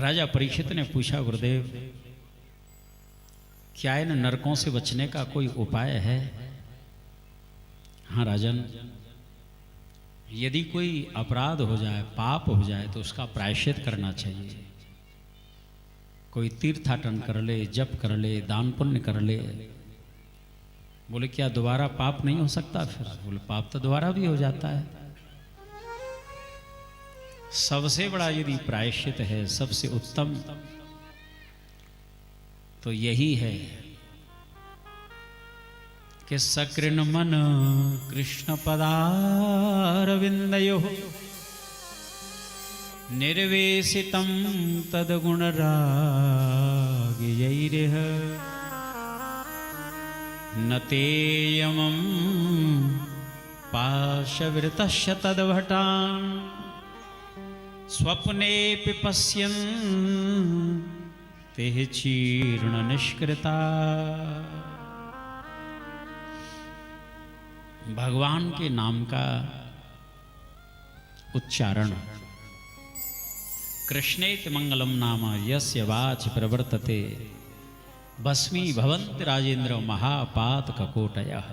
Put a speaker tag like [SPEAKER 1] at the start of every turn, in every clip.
[SPEAKER 1] राजा परीक्षित ने पूछा, गुरुदेव क्या इन नरकों से बचने का कोई उपाय है? हाँ राजन, यदि कोई अपराध हो जाए, पाप हो जाए तो उसका प्रायश्चित करना चाहिए। कोई तीर्थाटन कर ले, जप कर ले, दान पुण्य कर ले। बोले क्या दोबारा पाप नहीं हो सकता? फिर बोले पाप तो दोबारा भी हो जाता है। सबसे बड़ा यदि प्रायश्चित है, सबसे उत्तम तो यही है कि सकृन मन कृष्ण पदारविंदयोः निर्वेशितं तद्गुण रागयैरिह न तेयमं पाशविरतस्य तद्भटान् स्वप्नेऽपि पश्यन् तेह चीर्ण निष्कृता। भगवान के नाम का उच्चारण, कृष्णेति मंगलम नाम यस्य वाच प्रवर्तते भस्मी भवन्ति राजेंद्र महापात ककोटयः।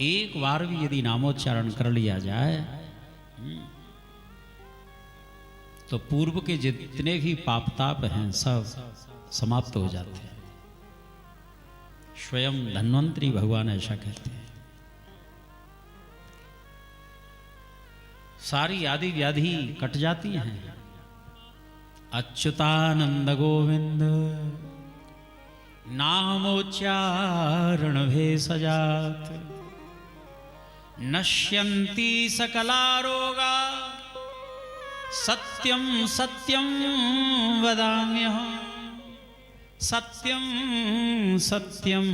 [SPEAKER 1] एक बार भी यदि नामोच्चारण कर लिया जाए तो पूर्व के जितने भी पाप ताप हैं सब समाप्त हो जाते हैं। स्वयं धन्वंतरी भगवान ऐसा कहते हैं। सारी आदि व्याधि कट जाती हैं। अच्युतानंद गोविंद नामोच्चारण भेषजात नश्यन्ति सकला रोगा सत्यं सत्यं वदाम्यहं सत्यं सत्यं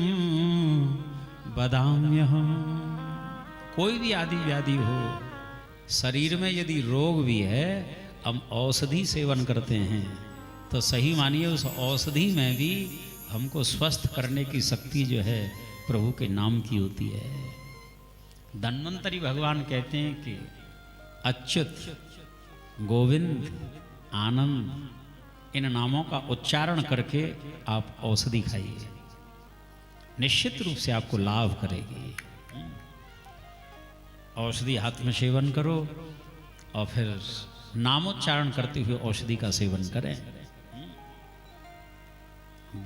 [SPEAKER 1] वदाम्यहं। कोई भी आदि व्याधि हो, शरीर में यदि रोग भी है, हम औषधि सेवन करते हैं तो सही मानिए उस औषधि में भी हमको स्वस्थ करने की शक्ति जो है प्रभु के नाम की होती है। धन्वंतरी भगवान कहते हैं कि अच्युत, गोविंद, आनंद, इन नामों का उच्चारण करके आप औषधि खाइए, निश्चित रूप से आपको लाभ करेगी। औषधि हाथ में सेवन करो और फिर नामोच्चारण करते हुए औषधि का सेवन करें।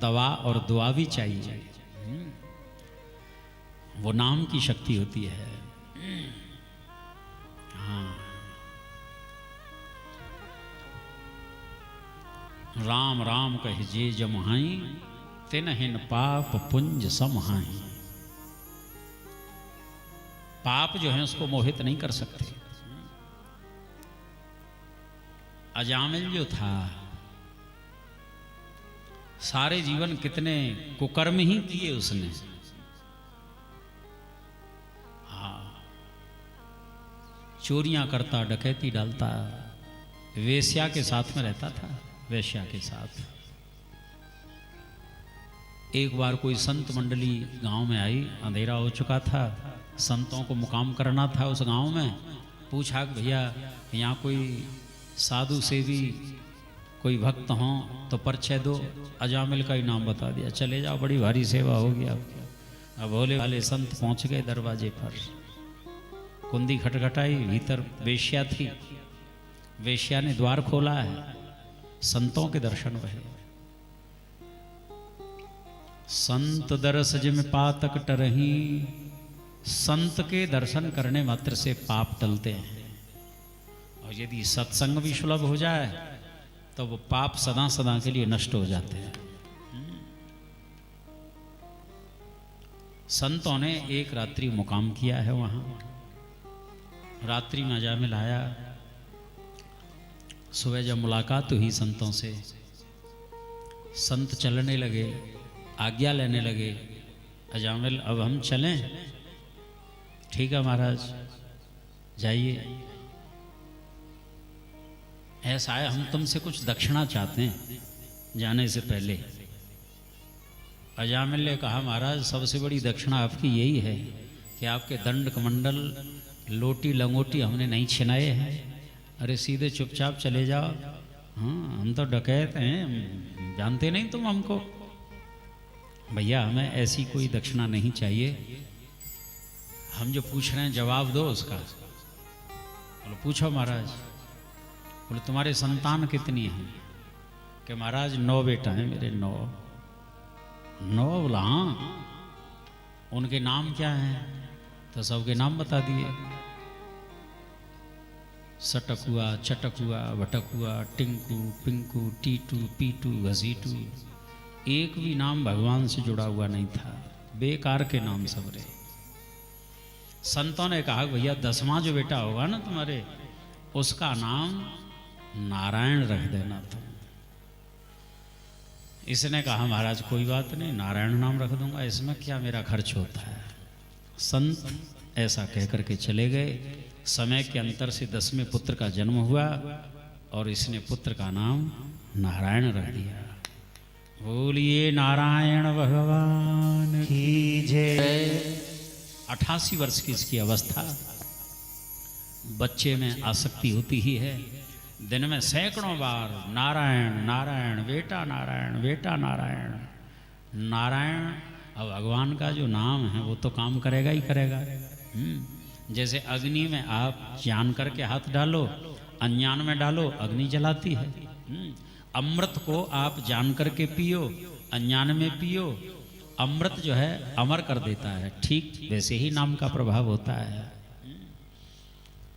[SPEAKER 1] दवा और दुआ भी चाहिए, वो नाम की शक्ति होती है। हाँ, राम राम कह जे जमहाई तिनहिन पाप पुंज समहाई। पाप जो है उसको मोहित नहीं कर सकते। अजामिल जो था सारे जीवन कितने कुकर्म ही किए उसने। हाँ, चोरियां करता, डकैती डालता, वेश्या के साथ में रहता था, वेश्या के साथ। एक बार कोई संत मंडली गांव में आई, अंधेरा हो चुका था, संतों को मुकाम करना था उस गांव में। पूछा कि भैया यहाँ कोई साधु सेवी, कोई भक्त हों तो परिचय दो। अजामिल का ही नाम बता दिया, चले जाओ, बड़ी भारी सेवा होगी आपकी। अब भोले वाले संत पहुंच गए दरवाजे पर, कुंडी खटखटाई, भीतर वेश्या थी। वेश्या ने द्वार खोला है, संतों के दर्शन भये। संत दरस जिम पातक टरही, संत के दर्शन करने मात्र से पाप टलते हैं। और यदि सत्संग भी सुलभ हो जाए तो वो पाप सदा सदा के लिए नष्ट हो जाते हैं। संतों ने एक रात्रि मुकाम किया है वहां। रात्रि में अजामिल आया। सुबह जब मुलाकात हुई संतों से, संत चलने लगे, आज्ञा लेने लगे। अजामिल, अब हम चलें? ठीक है महाराज, जाइए। ऐसा है, हम तुमसे कुछ दक्षिणा चाहते हैं जाने से पहले। अजामिल ने कहा, महाराज सबसे बड़ी दक्षिणा आपकी यही है कि आपके दंड कमंडल, लोटी लंगोटी हमने नहीं छिनाए हैं। अरे सीधे चुपचाप चले जाओ हाँ, हम तो डकैत हैं, जानते नहीं तुम हमको। भैया हमें ऐसी कोई दक्षिणा नहीं चाहिए, हम जो पूछ रहे हैं जवाब दो उसका। बोले पूछो महाराज। बोले तुम्हारे संतान कितनी हैं? कि महाराज 9 बेटा हैं मेरे, 9। बोला हाँ, उनके नाम क्या हैं? तो सबके नाम बता दिए। सटक हुआ, चटक हुआ, भटक हुआ, टिंकू, पिंकू, टीटू, पीटू, घसीटू। एक भी नाम भगवान से जुड़ा हुआ नहीं था, बेकार के नाम सब रहे। संतों ने कहा भैया 10वां जो बेटा होगा ना तुम्हारे, उसका नाम नारायण रख देना तुम। इसने कहा महाराज कोई बात नहीं, नारायण नाम रख दूंगा, इसमें क्या मेरा खर्च होता है। संत ऐसा कह करके चले गए। समय के अंतर से 10वें पुत्र का जन्म हुआ और इसने पुत्र का नाम नारायण रख दिया। बोलिए नारायण भगवान की जय। 88 वर्ष की इसकी अवस्था। बच्चे में आसक्ति होती ही है। दिन में सैकड़ों बार नारायण नारायण, बेटा नारायण, बेटा नारायण। नारायण अब भगवान का जो नाम है वो तो काम करेगा ही करेगा। जैसे अग्नि में आप जान करके हाथ डालो, अनजान में डालो, अग्नि जलाती है। अमृत को आप जान करके पियो, अनजान में पियो, अमृत जो है अमर कर देता है। ठीक वैसे ही नाम का प्रभाव होता है।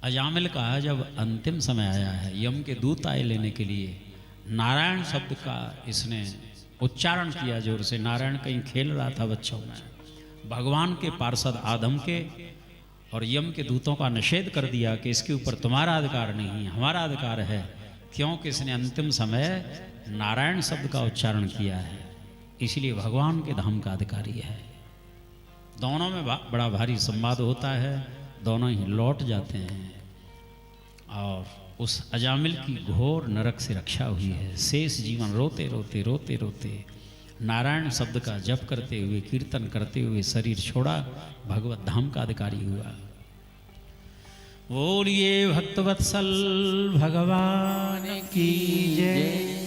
[SPEAKER 1] अजामिल का जब अंतिम समय आया है, यम के दूत आए लेने के लिए, नारायण शब्द का इसने उच्चारण किया जोर से। नारायण कहीं खेल रहा था बच्चों में, भगवान के पार्षद आदम के और यम के दूतों का निषेध कर दिया कि इसके ऊपर तुम्हारा अधिकार नहीं, हमारा अधिकार है, क्योंकि इसने अंतिम समय नारायण शब्द का उच्चारण किया है, इसलिए भगवान के धाम का अधिकारी है। दोनों में बड़ा भारी संवाद होता है, दोनों ही लौट जाते हैं और उस अजामिल की घोर नरक से रक्षा हुई है। शेष जीवन रोते रोते रोते रोते नारायण शब्द का जप करते हुए, कीर्तन करते हुए शरीर छोड़ा, भगवत धाम का अधिकारी हुआ। बोलिए भक्तवत्सल भगवान की जय।